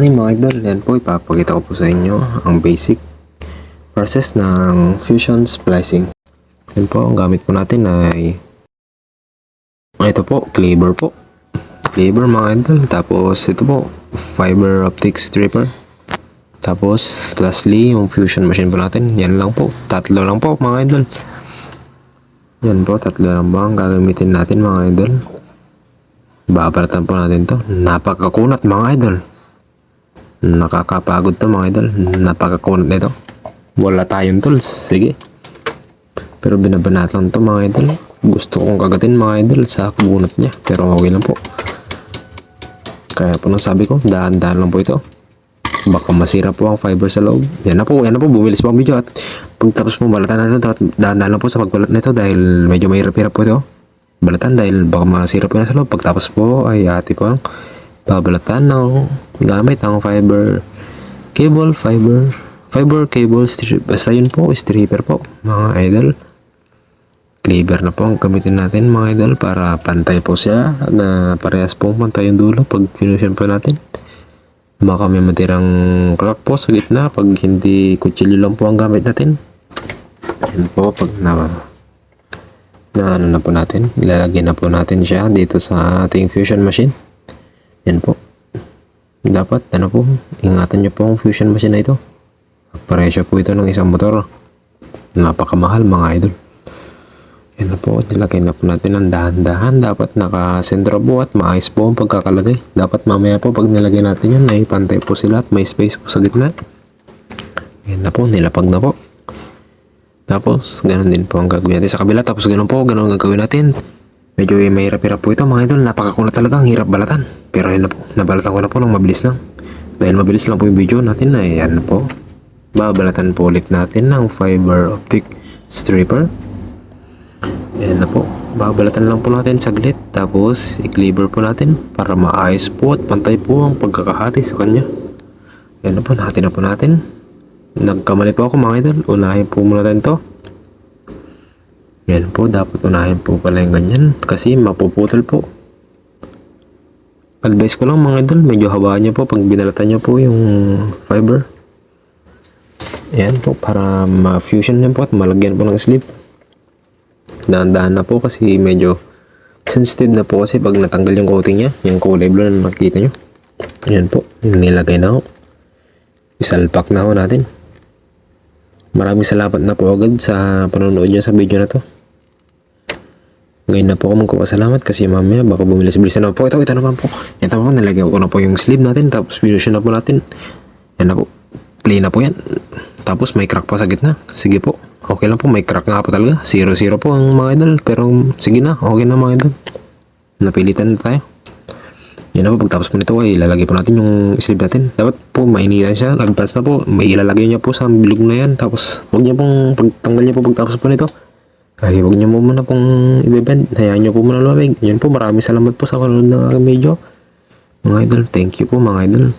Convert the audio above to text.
Mga idol, yan po ipapakita ko po sa inyo ang basic process ng fusion splicing. Yan po, ang gamit po natin ay ito po, cleaver po. Cleaver mga idol. Tapos ito po, fiber optic stripper. Tapos lastly, yung fusion machine po natin. Yan lang po, tatlo lang po mga idol. Yan po, tatlo lang ba ang gagamitin natin mga idol. Babalatan po natin to. Napakakunat mga idol. Nakakapagod to mga idol. Napakakunat nito. Wala tayong tools. Sige. Pero binabanatan to mga idol. Gusto kong kagatin mga idol sa kunat niya. Pero okay lang po. Kaya po nang sabi ko, dahan-dahan lang po ito. Baka masira po ang fiber sa loob. Yan na po. Bumilis po ang video. At pagtapos po balatan na ito, dahan-dahan lang po sa pagbalat na ito. Dahil medyo mahirap-hirap po ito. Balatan dahil baka masira po na sa loob. Pagtapos po ay ati po ang babalatan ng gamit ang fiber cable strip. Basta yun po, stripper po mga idol. Cleaver na po ang gamitin natin mga idol para pantay po siya na parehas po pantay yung dulo pag finusion po natin. Baka may matirang crack po sa gitna pag hindi kutsilyo lang po ang gamit natin. Yan po pag ano na po natin, ilalagay na po natin siya dito sa ating fusion machine. Yan po. Dapat, ingatan nyo po ang fusion machine na ito. Presyo po ito ng isang motor. Napakamahal mga idol. Yan na po, nilagay na po natin ang dahan-dahan. Dapat nakasentro po at maayos po ang pagkakalagay. Dapat mamaya po pag nilagay natin yun, ay pantay po sila at may space po sa gitna. Yan na po, nilapag na po. Tapos, ganun din po ang gagawin natin sa kabila. Tapos ganun ang gagawin natin. Medyo mahirap-hirap po ito mga idol. Napakakunat talaga, ang hirap balatan. Pero ayun na po, nabalatan ko na po ng mabilis lang. Dahil mabilis lang po yung video natin na yan po. Babalatan po ulit natin ng fiber optic stripper. Ayan na po. Babalatan lang po natin saglit. Tapos i-cleaver po natin para maayos po at pantay po ang pagkakahati sa kanya. Ayan na po, nahati na po natin. Nagkamali po ako mga idol. Unahin po muna natin to. Yan po, dapat unahin po pala yung ganyan kasi mapuputol po. Advice ko lang mga idol, medyo habaan nyo po pag binalatan nyo po yung fiber. Yan po, para ma-fusion nyo po at malagyan po ng sleeve. Dahan-dahan na po kasi medyo sensitive na po kasi pag natanggal yung coating nya, yung kulay blue na nakikita nyo. Yan po, nilagay na ho. Isalpak na ho natin. Maraming salamat na po agad sa panonood nyo sa video na to. Ngayon na po ako magpapasalamat kasi mamaya baka bumilis-bilisan na po. Ito naman po. Ito po, nilagyan ko na po yung sleeve natin. Tapos pinusin na po natin. Yan na po. Clean na po yan. Tapos may crack pa sa gitna. Sige po. Okay lang po. May crack nga po talaga. 0-0 po ang mga idol. Pero sige na. Okay na mga idol. Napilitan na tayo. Yan na po. Pagtapos po nito ay ilalagay po natin yung sleeve natin. Dapat po mainitan siya. Advance na po. May ilalagay niya po sa bilog na yan. Tapos huwag niya pong pagtanggal niya po pagtapos po nito. Ay, huwag niyo muna pong i-bend. Hayaan niyo po muna lumamig. Yan po, maraming salamat po sa kanonood ng aking video. Mga idol, thank you po mga idol.